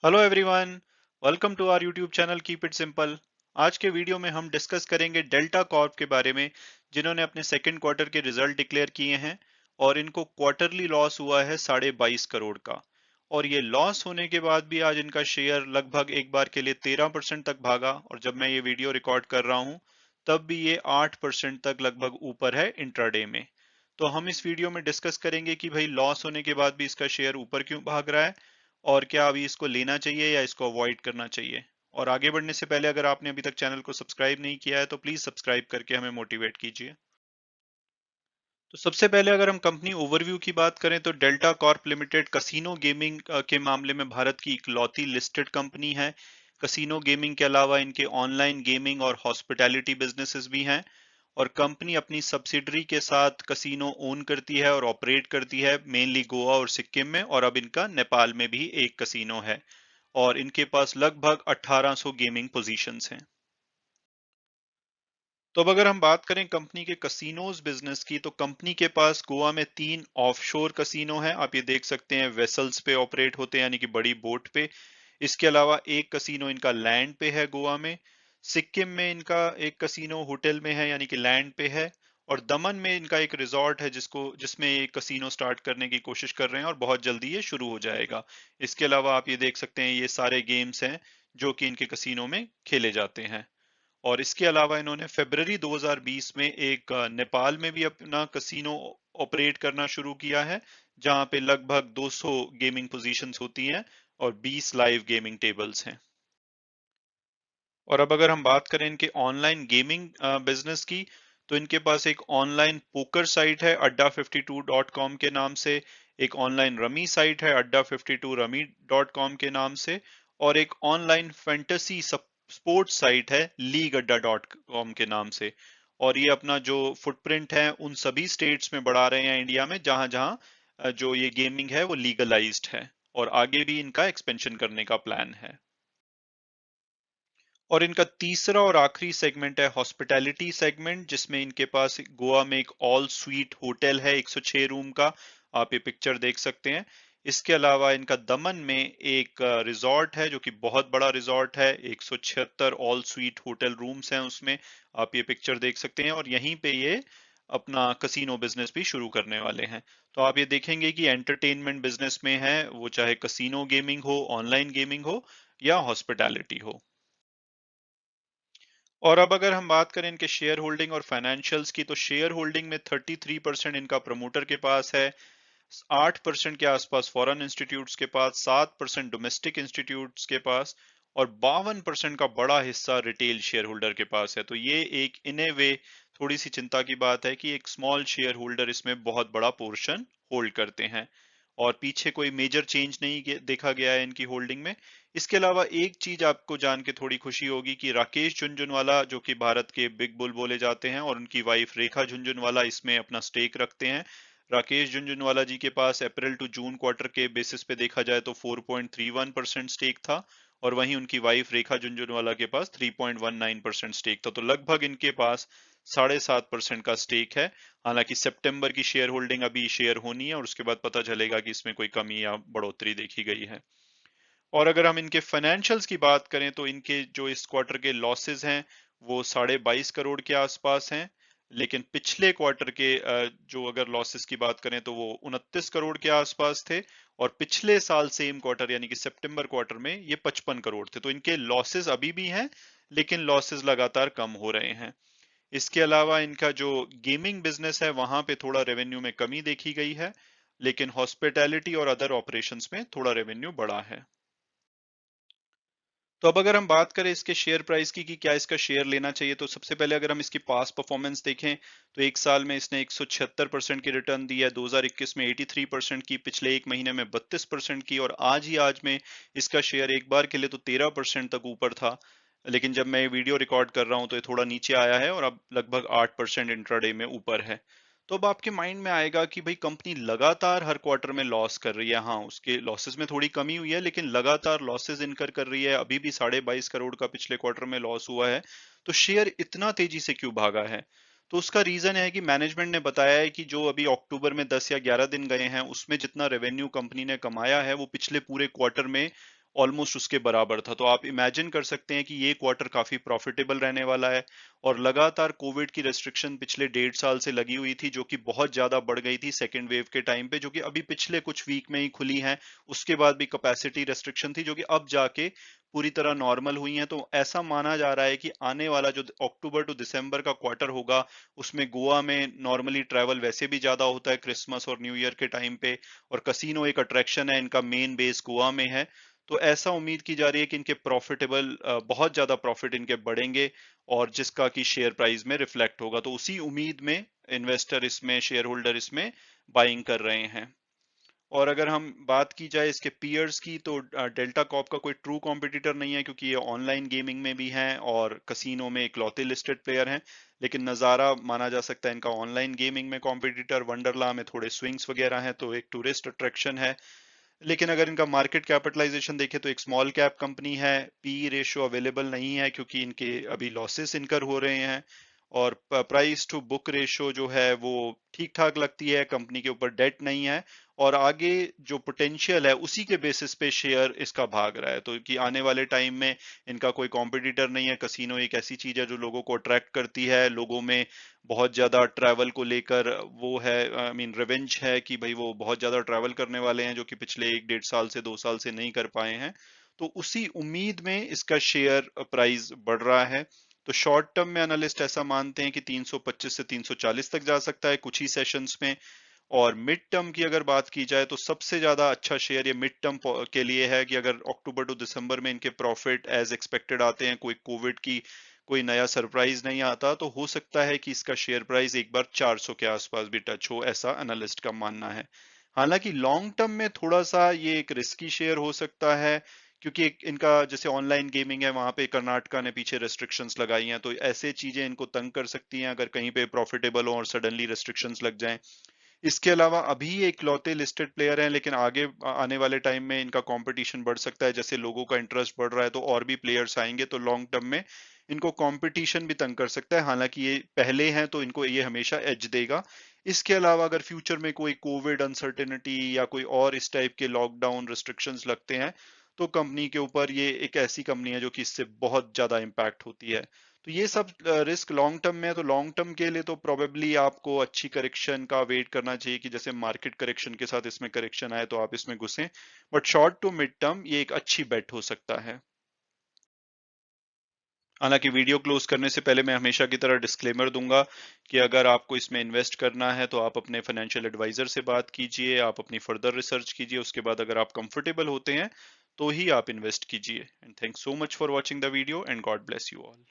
Hello everyone, welcome to our YouTube channel keep it simple. आज के video में हम डिस्कस करेंगे डेल्टा कॉर्प के बारे में, जिन्होंने अपने सेकंड क्वार्टर के रिजल्ट डिक्लेयर किए हैं और इनको क्वार्टरली लॉस हुआ है 22.5 करोड़ का। और ये लॉस होने के बाद भी आज इनका शेयर लगभग एक बार के लिए 13% तक भागा, और जब मैं ये वीडियो रिकॉर्ड कर रहा हूँ तब भी ये 8% तक लगभग ऊपर है इंट्राडे में। तो हम इस वीडियो में डिस्कस करेंगे कि भाई लॉस होने के बाद भी इसका शेयर ऊपर क्यों भाग रहा है, और क्या अभी इसको लेना चाहिए या इसको अवॉइड करना चाहिए। और आगे बढ़ने से पहले अगर आपने अभी तक चैनल को सब्सक्राइब नहीं किया है तो प्लीज सब्सक्राइब करके हमें मोटिवेट कीजिए। तो सबसे पहले अगर हम कंपनी ओवरव्यू की बात करें तो delta Corp limited casino gaming के मामले में भारत की इकलौती लिस्टेड कंपनी है। कसिनो गेमिंग के अलावा इनके ऑनलाइन गेमिंग और हॉस्पिटैलिटी बिजनेसेस भी हैं। और कंपनी अपनी सब्सिडरी के साथ कसिनो ओन करती है और ऑपरेट करती है, मेनली गोवा और सिक्किम में, और अब इनका नेपाल में भी एक कसिनो है। और इनके पास लगभग 1800 गेमिंग पोजीशंस हैं। तो अब अगर हम बात करें कंपनी के कसिनोज बिजनेस की, तो कंपनी के पास गोवा में 3 ऑफशोर कसिनो हैं। आप ये देख सकते हैं, वेसल्स पे ऑपरेट होते हैं, यानी कि बड़ी बोट पे। इसके अलावा एक कसिनो इनका लैंड पे है गोवा में। सिक्किम में इनका एक कसिनो होटल में है, यानी कि लैंड पे है। और दमन में इनका एक रिजॉर्ट है जिसमें एक कसिनो स्टार्ट करने की कोशिश कर रहे हैं और बहुत जल्दी ये शुरू हो जाएगा। इसके अलावा आप ये देख सकते हैं, ये सारे गेम्स हैं जो कि इनके कसिनो में खेले जाते हैं। और इसके अलावा इन्होंने फरवरी 2020 में एक नेपाल में भी अपना कसिनो ऑपरेट करना शुरू किया है, जहां पे लगभग 200 गेमिंग पोजीशंस होती हैं और 20 लाइव गेमिंग टेबल्स हैं। और अब अगर हम बात करें इनके ऑनलाइन गेमिंग बिजनेस की, तो इनके पास एक ऑनलाइन पोकर साइट है adda52.com के नाम से। एक ऑनलाइन रमी साइट है adda52rummy.com के नाम से। और एक ऑनलाइन फैंटेसी स्पोर्ट्स साइट है leagueadda.com के नाम से। और ये अपना जो फुटप्रिंट है उन सभी स्टेट्स में बढ़ा रहे हैं इंडिया में, जहां जहां जो ये गेमिंग है वो लीगलाइज्ड है। और आगे भी इनका एक्सपेंशन करने का प्लान है। और इनका तीसरा और आखिरी सेगमेंट है हॉस्पिटैलिटी सेगमेंट, जिसमें इनके पास गोवा में एक ऑल स्वीट होटल है 106 रूम का। आप ये पिक्चर देख सकते हैं। इसके अलावा इनका दमन में एक रिजॉर्ट है जो कि बहुत बड़ा रिजॉर्ट है, 176 ऑल स्वीट होटल रूम्स हैं उसमें। आप ये पिक्चर देख सकते हैं। और यहीं पे ये अपना कसिनो बिजनेस भी शुरू करने वाले हैं। तो आप ये देखेंगे कि एंटरटेनमेंट बिजनेस में है, वो चाहे कसिनो गेमिंग हो, ऑनलाइन गेमिंग हो या हॉस्पिटैलिटी हो। और अब अगर हम बात करें इनके शेयर होल्डिंग और फाइनेंशियल्स की, तो शेयर होल्डिंग में 33% इनका प्रमोटर के पास है, 8% के आसपास फॉरेन इंस्टीट्यूट्स के पास, 7% डोमेस्टिक इंस्टीट्यूट्स के पास, और 52% का बड़ा हिस्सा रिटेल शेयर होल्डर के पास है। तो ये एक इन ए वे थोड़ी सी चिंता की बात है कि एक स्मॉल शेयर होल्डर इसमें बहुत बड़ा पोर्शन होल्ड करते हैं। और पीछे कोई मेजर चेंज नहीं देखा गया है इनकी होल्डिंग में। इसके अलावा एक चीज आपको जान के थोड़ी खुशी होगी कि राकेश झुनझुनवाला, जो कि भारत के बिग बुल बोले जाते हैं, और उनकी वाइफ रेखा झुनझुनवाला इसमें अपना स्टेक रखते हैं। राकेश झुनझुनवाला जी के पास अप्रैल टू जून क्वार्टर के बेसिस पे देखा जाए तो 4.31% स्टेक था। और वहीं उनकी वाइफ रेखा झुनझुनवाला के पास 3.19% स्टेक था। तो लगभग इनके पास 7.5% का स्टेक है। हालांकि सितंबर की शेयर होल्डिंग अभी शेयर होनी है और उसके बाद पता चलेगा कि इसमें कोई कमी या बढ़ोतरी देखी गई है। और अगर हम इनके फाइनेंशियल्स की बात करें तो इनके जो इस क्वार्टर के लॉसेस हैं वो 22.5 करोड़ के आसपास हैं। लेकिन पिछले क्वार्टर के जो अगर लॉसेस की बात करें तो वो 29 करोड़ के आसपास थे। और पिछले साल सेम क्वार्टर यानी कि सितंबर क्वार्टर में ये 55 करोड़ थे। तो इनके लॉसेस अभी भी हैं, लेकिन लॉसेस लगातार कम हो रहे हैं। इसके अलावा इनका जो गेमिंग बिजनेस है वहां पे थोड़ा रेवेन्यू में कमी देखी गई है, लेकिन हॉस्पिटैलिटी और अदर ऑपरेशंस में थोड़ा रेवेन्यू बढ़ा है। तो अब अगर हम बात करें इसके शेयर प्राइस की कि क्या इसका शेयर लेना चाहिए, तो सबसे पहले अगर हम इसकी पास्ट परफॉर्मेंस देखें तो एक साल में इसने 176% की रिटर्न दी है, 2021 में 83% की, पिछले एक महीने में 32% की, और आज में इसका शेयर एक बार के लिए तो 13% तक ऊपर था। लेकिन जब मैं ये वीडियो रिकॉर्ड कर रहा हूँ तो ये थोड़ा नीचे आया है और अब लगभग 8% इंट्राडे में ऊपर है। तो अब आपके माइंड में आएगा कि भाई कंपनी लगातार हर क्वार्टर में लॉस कर रही है। हाँ, उसके लॉसेस में थोड़ी कमी हुई है, लेकिन लगातार लॉसेस इनकर कर रही है। अभी भी 22.5 करोड़ का पिछले क्वार्टर में लॉस हुआ है। तो शेयर इतना तेजी से क्यों भागा है? तो उसका रीजन है कि मैनेजमेंट ने बताया है कि जो अभी अक्टूबर में 10 या 11 दिन गए हैं उसमें जितना रेवेन्यू कंपनी ने कमाया है वो पिछले पूरे क्वार्टर में ऑलमोस्ट उसके बराबर था। तो आप इमेजिन कर सकते हैं कि ये क्वार्टर काफी प्रॉफिटेबल रहने वाला है। और लगातार कोविड की रेस्ट्रिक्शन पिछले 1.5 साल से लगी हुई थी, जो कि बहुत ज्यादा बढ़ गई थी सेकेंड वेव के टाइम पे, जो कि अभी पिछले कुछ वीक में ही खुली है। उसके बाद भी कैपेसिटी रेस्ट्रिक्शन थी, जो कि अब जाके पूरी तरह नॉर्मल हुई है। तो ऐसा माना जा रहा है कि आने वाला जो अक्टूबर टू दिसंबर का क्वार्टर होगा, उसमें गोवा में नॉर्मली ट्रैवल वैसे भी ज्यादा होता है क्रिसमस और न्यू ईयर के टाइम पे, और कसीनो एक अट्रैक्शन है, इनका मेन बेस गोवा में है। तो ऐसा उम्मीद की जा रही है कि इनके प्रॉफिटेबल बहुत ज्यादा प्रॉफिट इनके बढ़ेंगे, और जिसका कि शेयर प्राइस में रिफ्लेक्ट होगा। तो उसी उम्मीद में इन्वेस्टर इसमें, शेयर होल्डर इसमें बाइंग कर रहे हैं। और अगर हम बात की जाए इसके पीयर्स की, तो डेल्टा कॉर्प का कोई ट्रू कॉम्पिटिटर नहीं है, क्योंकि ये ऑनलाइन गेमिंग में भी हैं और कसीनो में इकलौते लिस्टेड प्लेयर हैं। लेकिन नज़ारा माना जा सकता है इनका ऑनलाइन गेमिंग में कॉम्पिटिटर। वंडरला में थोड़े स्विंग्स वगैरह हैं, तो एक टूरिस्ट अट्रैक्शन है। लेकिन अगर इनका मार्केट कैपिटलाइजेशन देखें तो एक स्मॉल कैप कंपनी है। पी रेशियो अवेलेबल नहीं है, क्योंकि इनके अभी लॉसेस इनकर हो रहे हैं। और प्राइस टू बुक रेशियो जो है वो ठीक ठाक लगती है, कंपनी के ऊपर डेट नहीं है। और आगे जो पोटेंशियल है उसी के बेसिस पे शेयर इसका भाग रहा है। तो कि आने वाले टाइम में इनका कोई कॉम्पिटिटर नहीं है। कसीनो एक ऐसी चीज है जो लोगों को अट्रैक्ट करती है, लोगों में बहुत ज्यादा ट्रैवल को लेकर वो है, आई मीन रिवेंज है कि भाई वो बहुत ज्यादा ट्रैवल करने वाले हैं, जो कि पिछले 1 1.5 साल से 2 साल से नहीं कर पाए हैं। तो उसी उम्मीद में इसका शेयर प्राइस बढ़ रहा है। तो शॉर्ट टर्म में एनालिस्ट ऐसा मानते हैं कि 325 से 340 तक जा सकता है कुछ ही सेशंस में। और मिड टर्म की अगर बात की जाए तो सबसे ज्यादा अच्छा शेयर ये मिड टर्म के लिए है कि अगर अक्टूबर टू दिसंबर में इनके प्रॉफिट एज एक्सपेक्टेड आते हैं, कोई कोविड की कोई नया सरप्राइज नहीं आता, तो हो सकता है कि इसका शेयर प्राइस एक बार 400 के आसपास भी टच हो, ऐसा एनालिस्ट का मानना है। हालांकि लॉन्ग टर्म में थोड़ा सा ये एक रिस्की शेयर हो सकता है, क्योंकि इनका जैसे ऑनलाइन गेमिंग है, वहां पे कर्नाटका ने पीछे रेस्ट्रिक्शंस लगाई हैं, तो ऐसे चीजें इनको तंग कर सकती हैं अगर कहीं पे प्रॉफिटेबल हो और सडनली रेस्ट्रिक्शंस लग जाएं। इसके अलावा अभी ये इकलौते लिस्टेड प्लेयर हैं, लेकिन आगे आने वाले टाइम में इनका कंपटीशन बढ़ सकता है। जैसे लोगों का इंटरेस्ट बढ़ रहा है, तो और भी प्लेयर्स आएंगे, तो लॉन्ग टर्म में इनको कंपटीशन भी तंग कर सकता है। हालांकि ये पहले हैं, तो इनको ये हमेशा एज देगा। इसके अलावा अगर फ्यूचर में कोई कोविड अनसर्टेनिटी या कोई और इस टाइप के लॉकडाउन रिस्ट्रिक्शंस लगते हैं, तो कंपनी के ऊपर ये एक ऐसी कंपनी है जो कि इससे बहुत ज्यादा इम्पैक्ट होती है। तो ये सब रिस्क लॉन्ग टर्म में है। तो लॉन्ग टर्म के लिए तो प्रोबेबली आपको अच्छी करेक्शन का वेट करना चाहिए, कि जैसे मार्केट करेक्शन के साथ इसमें करेक्शन आए तो आप इसमें घुसें। But short to mid term ये एक अच्छी बेट हो सकता है। हालांकि वीडियो क्लोज करने से पहले मैं हमेशा की तरह डिस्क्लेमर दूंगा कि अगर आपको इसमें इन्वेस्ट करना है तो आप अपने फाइनेंशियल एडवाइजर से बात कीजिए, आप अपनी फर्दर रिसर्च कीजिए, उसके बाद अगर आप कंफर्टेबल होते हैं तो ही आप इन्वेस्ट कीजिए। And thanks so much for watching the video, and God bless you all.